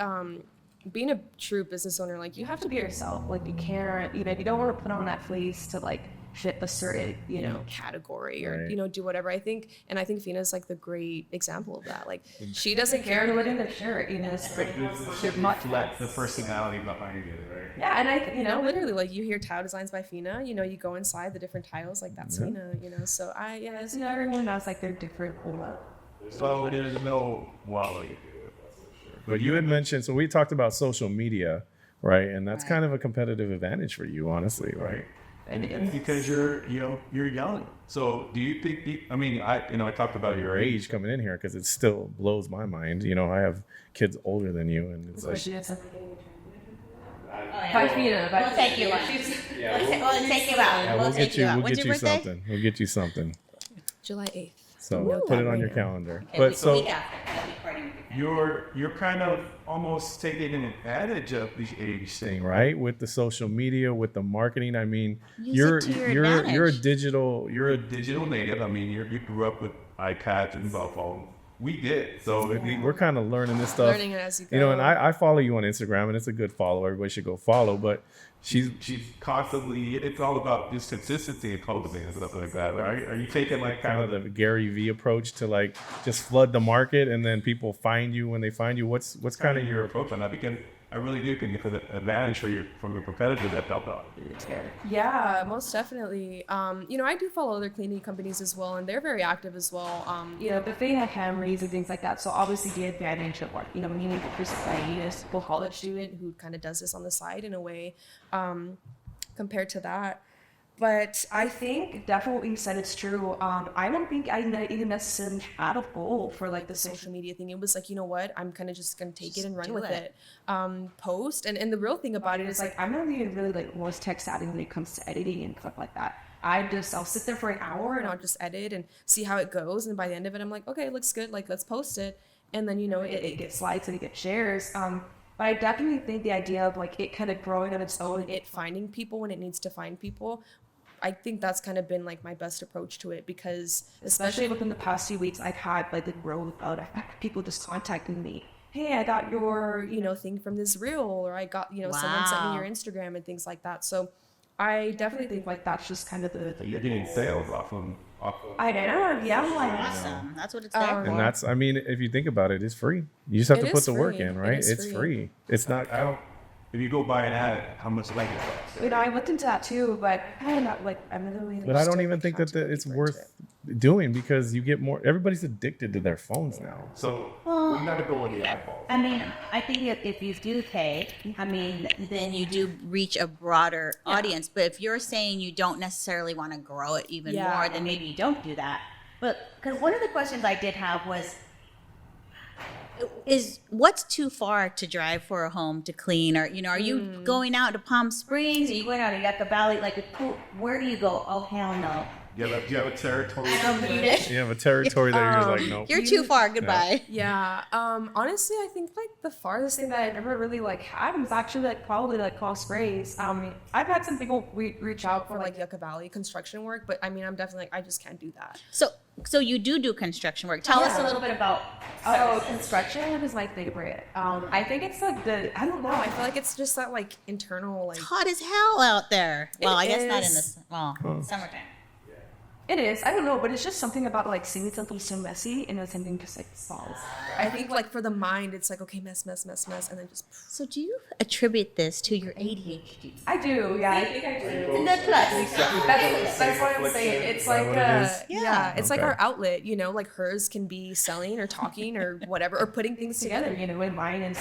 being a true business owner, like, you have to be yourself. Like, you can't, you know, you don't want to put on that fleece to like fit a certain, you know, category, or, you know, do whatever. I think Phena's like the great example of that. Like, she doesn't care what in the shirt, you know, it's much less the personality behind it, right? Yeah, and I, you know, literally, like, you hear tile designs by Phena, you know, you go inside the different tiles, like, that's Phena, you know. So you know, everyone knows like they're different. So there's no quality. But you had mentioned, so we talked about social media, right? And that's kind of a competitive advantage for you, honestly, right? And it's because you're young. So do you think? I talked about your age coming in here because it still blows my mind. You know, I have kids older than you, and it's like. By Phena, we'll take you out. We'll take you out. Yeah, we'll get you something. We'll get you something. July 8th. So put it on your calendar. Okay, but so you're kind of almost taking advantage of the age thing, right? With the social media, with the marketing. I mean, you're a digital native. I mean, you grew up with iPads and cell phone. we did. So we're kind of learning this stuff. Learning it as you go. You know, and I follow you on Instagram, and it's a good follow. Everybody should go follow. But she's constantly, it's all about just consistency and cultivating and stuff like that. Are you taking like kind of the Gary V approach to like just flood the market and then people find you when they find you? What's kind of your approach on that? Because I really do think it's an advantage from your competitors that help out. Yeah, most definitely. You know, I do follow other cleaning companies as well, and they're very active as well. You know, but they have cameras and things like that. So obviously the advantage of what, you know, when you need to say a school college student who kind of does this on the side in a way, compared to that. But I think definitely what you said, it's true. I don't think I even necessarily had a goal for like the social media thing. It was like, you know what, I'm kind of just going to take it and run with it. Post. And the real thing about it is like, I'm not even really like most tech savvy when it comes to editing and stuff like that. I'll sit there for an hour and I'll just edit and see how it goes. And by the end of it, I'm like, okay, it looks good. Like, let's post it. And then, you know, it gets likes and it gets shares. But I definitely think the idea of like it kind of growing on its own, it finding people when it needs to find people, I think that's kind of been like my best approach to it, because especially within the past few weeks, I've had like the growth of people just contacting me. Hey, I got your, you know, thing from this reel, or I got, you know, someone sent me your Instagram and things like that. So I definitely think like that's just kind of the You're getting sales off of I know, yeah, like Awesome. That's what it's there for. and that's, I mean, if you think about it, it's free. You just have to It put is the work free. in, right? It is It's free. It's not, if you go buy an ad, how much like it costs? you know, I looked into that too, but I'm not like I'm really. But I don't even think that it's worth doing, because you get more. Everybody's addicted to their phones now. So we got to go with the eyeballs. I mean, I think if you do pay, I mean, then you do reach a broader audience. But if you're saying you don't necessarily want to grow it even more, then maybe you don't do that. But because one of the questions I did have was, is what's too far to drive for a home to clean? Or, you know, are you going out to Palm Springs? Are you going out to Yucca Valley? Like, where do you go? Oh, hell no. Do you have a territory? I don't need it. You have a territory that you're like, nope. You're too far. Goodbye. Yeah. Honestly, I think like the farthest thing that I ever really like had was actually like probably like Palm Springs. I've had some people reach out for like Yucca Valley construction work, but I mean, I'm definitely like, I just can't do that. So you do construction work. Tell us a little bit about. Oh, construction is my favorite. I think it's like I don't know. I feel like it's just that like internal like. It's hot as hell out there. Well, I guess not in is. the summertime. It is. I don't know, but it's just something about like seeing something so messy and then something just like falls. I think like for the mind, it's like, okay, mess, and then just. So do you attribute this to your ADHD? I do. Yeah, I think I do. That's That's what I'm saying. It's like it's like Okay. our outlet, you know, like hers can be selling or talking or whatever, or putting things together, you know, and mine is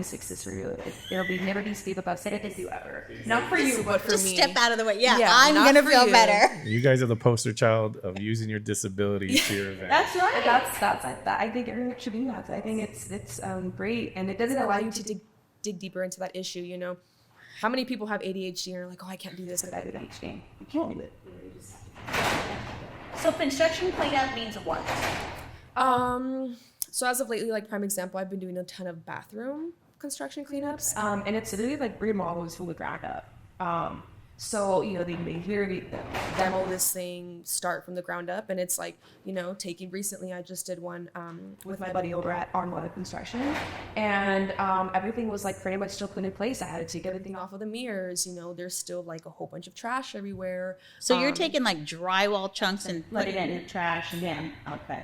success for you. It'll be never be speak about say if you ever. Not for you, but for just me. step out of the way. Yeah, Yeah, I'm not gonna for feel you. better. You guys are the poster child of using your disability to your advantage. That's right. That's I think everyone should be that. I think it's great, and it doesn't allow you to dig deeper into that issue. You know, how many people have ADHD and are like, oh, I can't do this with ADHD. You can't do it. So construction cleanup means what? So as of lately, like prime example, I've been doing a ton of bathroom construction cleanups, and it's literally like remodels from the ground up. So, you know, they demo this thing, start from the ground up, and it's like, you know, recently I just did one with my buddy over at Arnold Construction, and everything was like pretty much still put in place. I had to take everything off of the mirrors, you know, there's still like a whole bunch of trash everywhere. So you're taking like drywall chunks and putting it in the trash and then okay.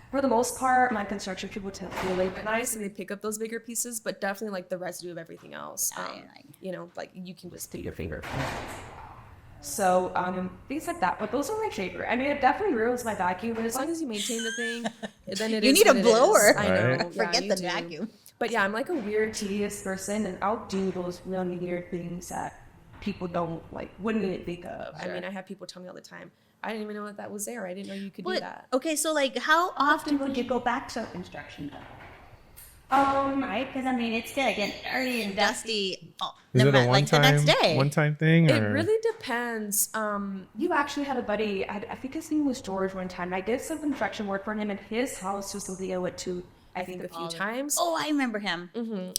For the most part, my construction people tend to be nice and they pick up those bigger pieces, but definitely like the residue of everything else. You know, like you can just put your finger. So things like that, but those are my favorite. I mean, it definitely ruins my vacuum, but as long as you maintain the thing, then it You is need a what it blower. is. I know. Right. Yeah, Forget you the do. vacuum. But yeah, I'm like a weird, tedious person, and I'll do those really weird things that people don't like, wouldn't even think of. I mean, I have people tell me all the time, I didn't even know that was there. I didn't know you could do that. Okay, so like how often would you go back to construction though? Right? Because I mean, it's gonna get dirty and dusty. Is it a like the next day. one-time thing? It Or? really depends. You actually had a buddy, I think his name was George one time. I did some construction work for him, and his house was something I went to, I think, a few times. Oh, I remember him.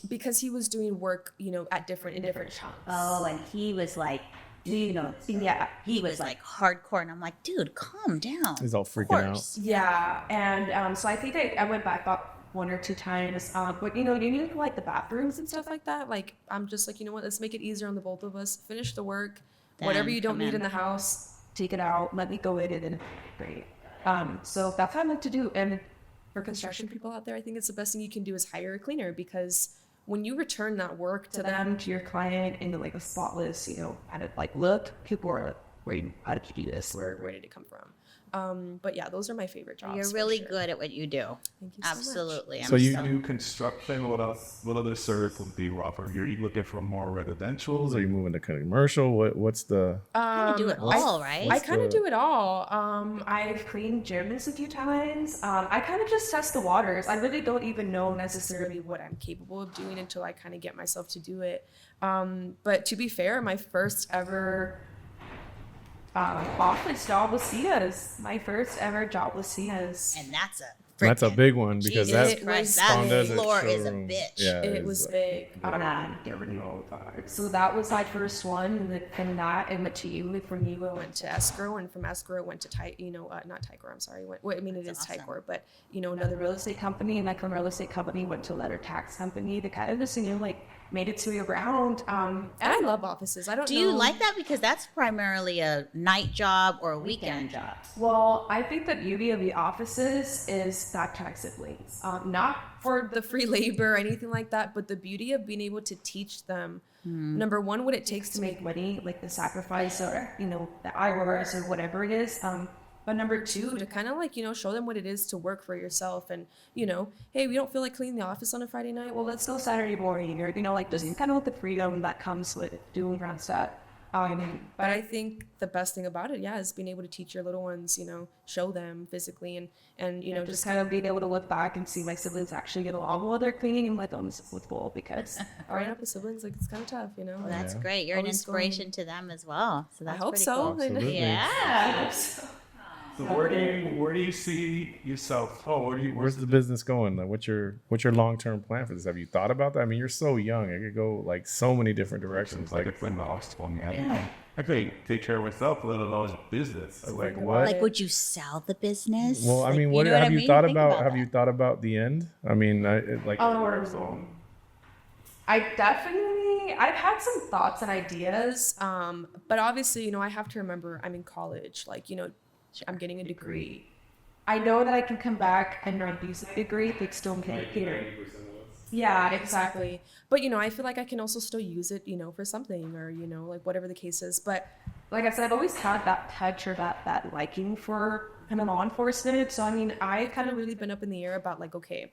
Because he was doing work, you know, in different shops. Oh, and he was like Yeah. He was like hardcore, and I'm like, dude, calm down. He's all freaking out. Yeah. And so I think I went back about 1 or 2 times. But you need like the bathrooms and stuff like that. Like, I'm just like, you know what, let's make it easier on the both of us. Finish the work. Whatever you don't need in the house, take it out. Let me go in it, and great. So that's what I like to do. And for construction people out there, I think it's the best thing you can do is hire a cleaner, because when you return that work to them, to your client, in like a spotless, kind of like look, people are like, how did you do this? Where did it come from? But yeah, those are my favorite jobs. You're really good at what you do. Thank you so Absolutely. So you do construction. What else? What other services do you offer? You're looking for more residentials? Are you moving to commercial? What's the? Kind of do it all, right? I kind of do it all. I've cleaned gyms a few times. I kind of just test the waters. I really don't even know necessarily what I'm capable of doing until I kind of get myself to do it. But to be fair, my first ever office job was Cia's. My first ever job was Cia's. And that's That's a big one, because Jesus that Christ, Palm that Desert floor is a showroom. bitch. Yeah, It was big. So that was my first one, and then from that I went to you. From you I went to escrow, and from escrow I went to not Ticor. I'm sorry. It is awesome. Ticor, but another real estate company, and that real estate company went to a letter tax company. The kind of just made it to me around. And I love offices. I don't. Do you like that? Because that's primarily a night job or a weekend job. Well, I think the beauty of the offices is that tax siblings. Not for the free labor or anything like that, but the beauty of being able to teach them, number one, what it takes to make money, like the sacrifice or, the hours or whatever it is. But number two, to kind of show them what it is to work for yourself, and, hey, we don't feel like cleaning the office on a Friday night. Well, let's go Saturday morning, or, just kind of the freedom that comes with doing around that. But I think the best thing about it, is being able to teach your little ones, show them physically, and just kind of being able to look back and see my siblings actually get along while they're cleaning, and let them with bowl, because growing up with siblings, it's kind of tough, Well, that's great. You're an inspiration to them as well. So that's I hope pretty so. Cool. Yeah. I hope so. So where do you see yourself? Where's the business going? Like, what's your long-term plan for this? Have you thought about that? I mean, you're so young. It could go like so many different directions. Like a friend told me, I could take care of myself, let alone business. Like what? Like, would you sell the business? Well, I mean, what have you thought about? Have you thought about the end? I mean, I've had some thoughts and ideas, but obviously, I have to remember I'm in college, I'm getting a degree. I know that I can come back and not use a degree, but still get here. Yeah, exactly. But, I feel like I can also still use it, for something, or, like whatever the case is. But like I said, I've always had that touch or that liking for kind of law enforcement. So, I mean, I've kind of really been up in the air about okay,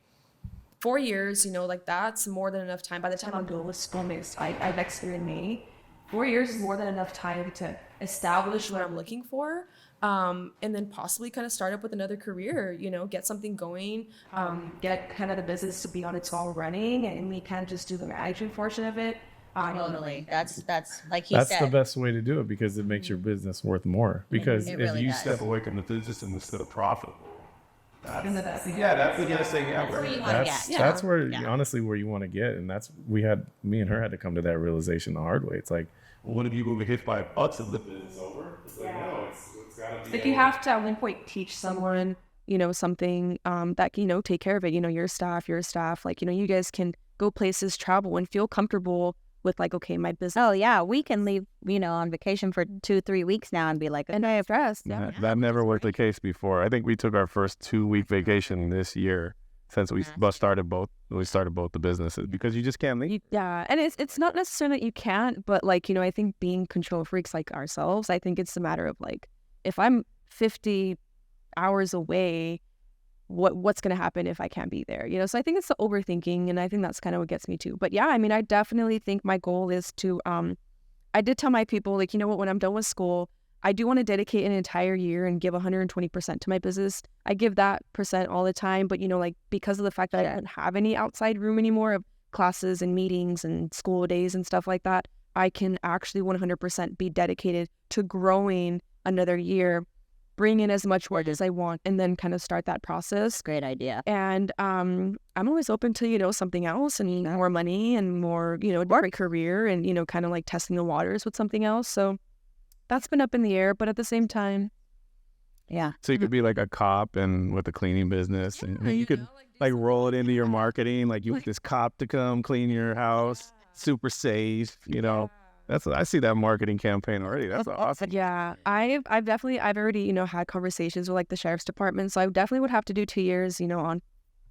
4 years, that's more than enough time. By the time I'm done with school I next year in May, 4 years is more than enough time to establish what I'm looking for. And then possibly kind of start up with another career, get something going, get kind of the business to be on its own running, and we kind of just do the management portion of it. Totally. That's like he said. That's the best way to do it, because it makes your business worth more. Because It if really you does. Step away from the business and instead of profit. That's the best thing ever. Where you want to get. That's where honestly where you want to get, and that's me and her had to come to that realization the hard way. It's like, What if you will get hit by a bus and the business is over? It's like, no, it's gotta be. If you have to at one point teach someone, something that can, take care of it, your staff, you guys can go places, travel, and feel comfortable with okay, my business. Oh yeah, we can leave, on vacation for 2-3 weeks now and be like, And I have stressed. Yeah. that never was the case before. I think we took our first 2-week vacation this year since we started both the businesses, because you just can't leave. And it's not necessarily that you can't, but I think being control freaks like ourselves, I think it's a matter of if I'm 50 hours away, what's going to happen if I can't be there? So I think it's the overthinking, and I think that's kind of what gets me too. But yeah, I mean, I definitely think my goal is to, I did tell my people, when I'm done with school, I do want to dedicate an entire year and give 120% to my business. I give that percent all the time, but because of the fact that I don't have any outside room anymore of classes and meetings and school days and stuff like that, I can actually 100% be dedicated to growing another year, bring in as much work as I want, and then kind of start that process. great idea. And I'm always open to, something else and more money and more, different career and, kind of testing the waters with something else. So that's been up in the air, but at the same time, Yeah. So you could be like a cop and with a cleaning business, and you could like roll it into your marketing. Like you want this cop to come clean your house, super safe. I see that marketing campaign already. That's awesome. yeah, I've already, had conversations with like the sheriff's department. So I definitely would have to do 2 years, on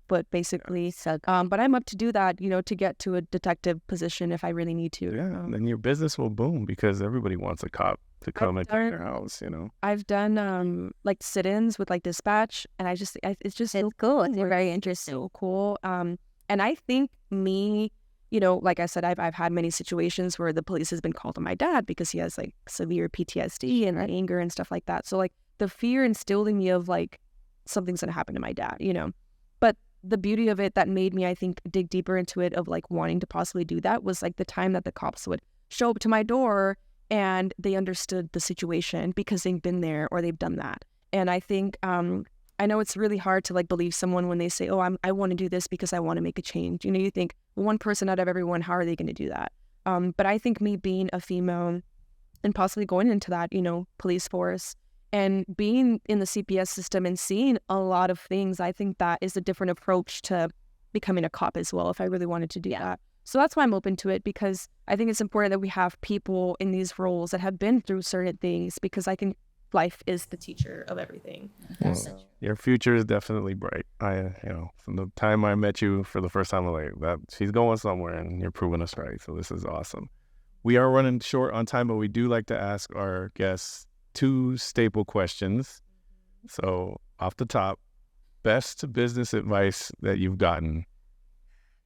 foot basically. But I'm up to do that, to get to a detective position if I really need to. Yeah, and then your business will boom because everybody wants a cop to come and clean their house. I've done like sit-ins with like dispatch, and it's just It's cool. It's very interesting. so cool. And I think me, like I said, I've had many situations where the police has been called on my dad because he has like severe PTSD and anger and stuff like that. So like the fear instilled in me of like something's gonna happen to my dad, But the beauty of it that made me, I think, dig deeper into it of like wanting to possibly do that was like the time that the cops would show up to my door and they understood the situation because they've been there or they've done that. And I think I know it's really hard to like believe someone when they say, oh, I want to do this because I want to make a change. You think one person out of everyone, how are they going to do that? But I think me being a female and possibly going into that, police force and being in the CPS system and seeing a lot of things, I think that is a different approach to becoming a cop as well, if I really wanted to do that. So that's why I'm open to it, because I think it's important that we have people in these roles that have been through certain things, because I think life is the teacher of everything. Well, your future is definitely bright. From the time I met you for the first time, I'm like, that she's going somewhere, and you're proving us right. So this is awesome. We are running short on time, but we do like to ask our guests 2 staple questions. So off the top, best business advice that you've gotten?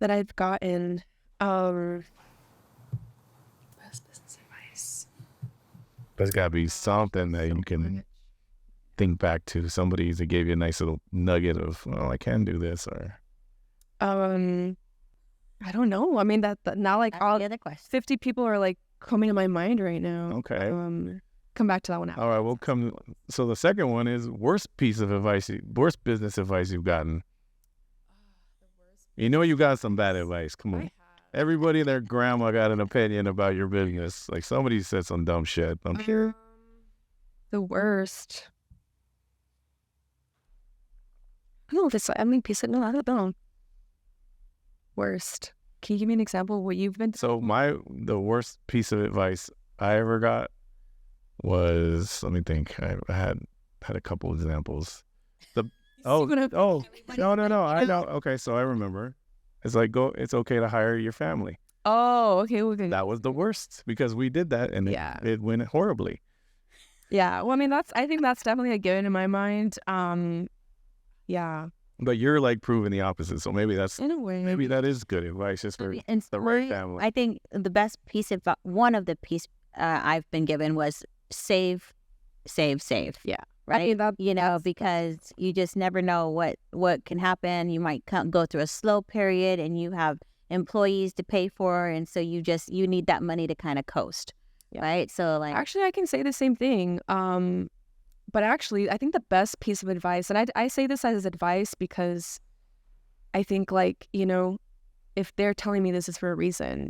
That I've gotten, best business advice. There's got to be something that you can think back to. Somebody that gave you a nice little nugget of, I can do this, or. I don't know. I mean, that now like all the other question. 50 people are like coming to my mind right now. Okay. Come back to that one after. All right, we'll come. So the second one is worst business advice you've gotten. You got some bad advice. Come on. Everybody and their grandma got an opinion about your business. Like somebody said some dumb shit. I'm sure. The worst. No, I don't know. Worst. Can you give me an example of what you've been? So the worst piece of advice I ever got was, let me think. I had a couple examples. No. I know. Okay, so I remember. It's like it's okay to hire your family. Oh, okay. That was the worst because we did that and it went horribly. Yeah. Well, I mean, I think that's definitely a given in my mind. Yeah. But you're like proving the opposite, so maybe that's in a way. Maybe that is good advice just for the right family. I think the best piece of one of the piece I've been given was save. Yeah. Right. I mean, because you just never know what can happen. You might go through a slow period, and you have employees to pay for, and so you need that money to kind of coast. Yeah. Right. So like, actually, I can say the same thing. But actually, I think the best piece of advice, and I say this as advice because I think if they're telling me this is for a reason,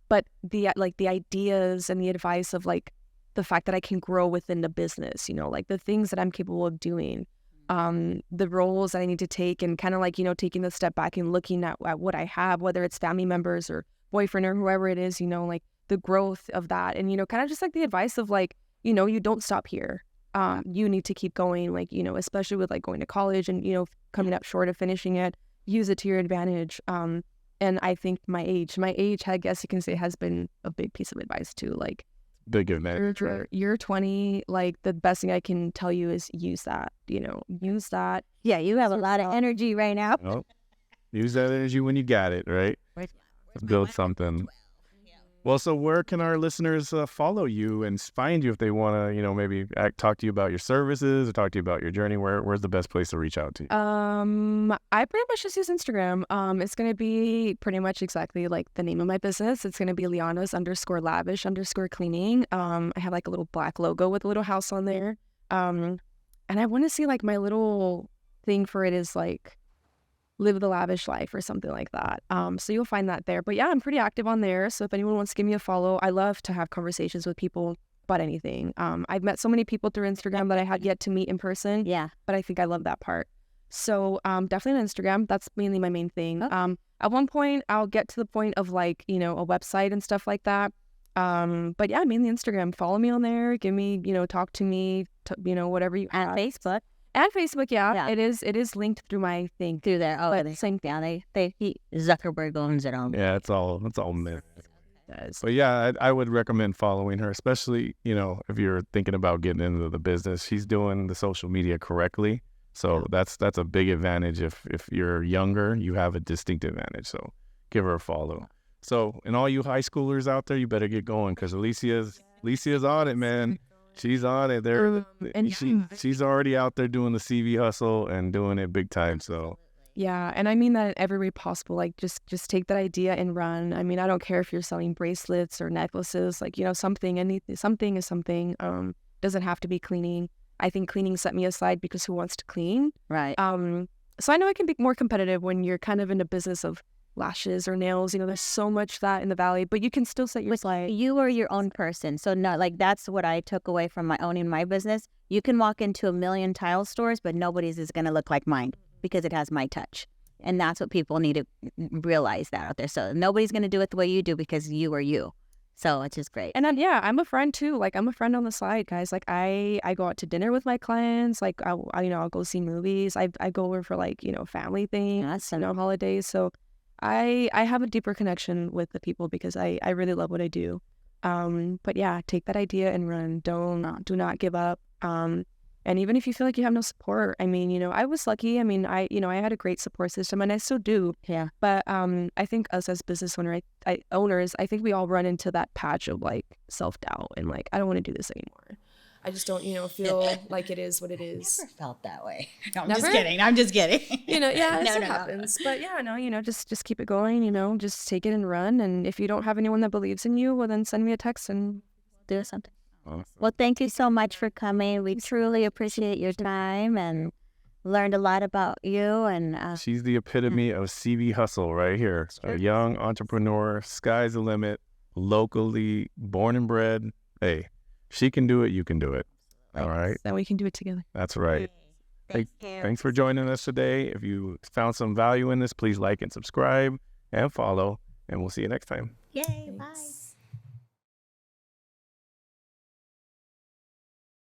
but the ideas and the advice of like the fact that I can grow within the business, like the things that I'm capable of doing, the roles that I need to take, and kind of like, taking the step back and looking at what I have, whether it's family members or boyfriend or whoever it is, like the growth of that, and, kind of just like the advice of like, you don't stop here. You need to keep going, like, especially with like going to college and, coming up short of finishing it, use it to your advantage. And I think my age, I guess you can say, has been a big piece of advice too. Like, big advantage. You're 20, like the best thing I can tell you is use that, use that. Yeah, you have a lot of energy right now. Well, use that energy when you got it, right? Let's build something. Well, so where can our listeners follow you and find you if they want to, maybe talk to you about your services or talk to you about your journey? Where's the best place to reach out to you? I pretty much just use Instagram. It's going to be pretty much exactly like the name of my business. It's going to be Liana's_lavish_cleaning. I have like a little black logo with a little house on there. And I want to see like my little thing for it is like live the lavish life or something like that. So you'll find that there. But yeah, I'm pretty active on there. So if anyone wants to give me a follow, I love to have conversations with people about anything. I've met so many people through Instagram that I had yet to meet in person. Yeah. But I think I love that part. So definitely on Instagram. That's mainly my main thing. Okay. At one point, I'll get to the point of like, you know, a website and stuff like that. But yeah, mainly Instagram. Follow me on there. Give me, you know, talk to me, you know, whatever you And have. Facebook. And Facebook, yeah. Yeah. It is linked through my thing. Through there. Oh, But same thing. Zuckerberg owns it all. Yeah, it's all myth. Does. But yeah, I would recommend following her, especially, you know, if you're thinking about getting into the business. She's doing the social media correctly. So that's a big advantage. If you're younger, you have a distinct advantage. So give her a follow. So, and all you high schoolers out there, you better get going because Alicia's on it, man. She's on it. She's already out there doing the CV hustle and doing it big time. So Yeah, and I mean that in every way possible. Like, just take that idea and run. I mean, I don't care if you're selling bracelets or necklaces. Like, you know, something is something. Doesn't have to be cleaning. I think cleaning set me aside because who wants to clean? Right. So I know it can be more competitive when you're kind of in a business of lashes or nails. You know, there's so much that in the valley, but you can still set your sight. You are your own person. So not like that's what I took away from my owning my business. You can walk into a million tile stores, but nobody's is going to look like mine because it has my touch. And that's what people need to realize that out there. So nobody's going to do it the way you do because you are you. So it's just great. And then, yeah, I'm a friend too. Like, I'm a friend on the side, guys. Like, I go out to dinner with my clients. Like, I'll go see movies. I go over for like, you know, family things, you know, holidays. So I have a deeper connection with the people because I really love what I do. But yeah, take that idea and run. Do not give up. And even if you feel like you have no support, I mean, you know, I was lucky. I mean, I had a great support system and I still do. Yeah. But I think us as business owners, I think we all run into that patch of like self-doubt and like, I don't want to do this anymore. I just don't, you know, feel like it is what it is. Never felt that way. No, I'm Never? just kidding. I'm just kidding. You know, yeah, No, it no. happens. But yeah, no, you know, just keep it going, you know, just take it and run. And if you don't have anyone that believes in you, well, then send me a text and Do something. Awesome. Well, thank you so much for coming. We truly appreciate your time and learned a lot about you. And she's the epitome of CV hustle right here. A young entrepreneur, sky's the limit, locally born and bred. Hey, she can do it. You can do it. All right. then we can do it together. That's right. thank you. Thanks for joining us today. If you found some value in this, please like and subscribe and follow, and we'll see you next time. Yay. Bye.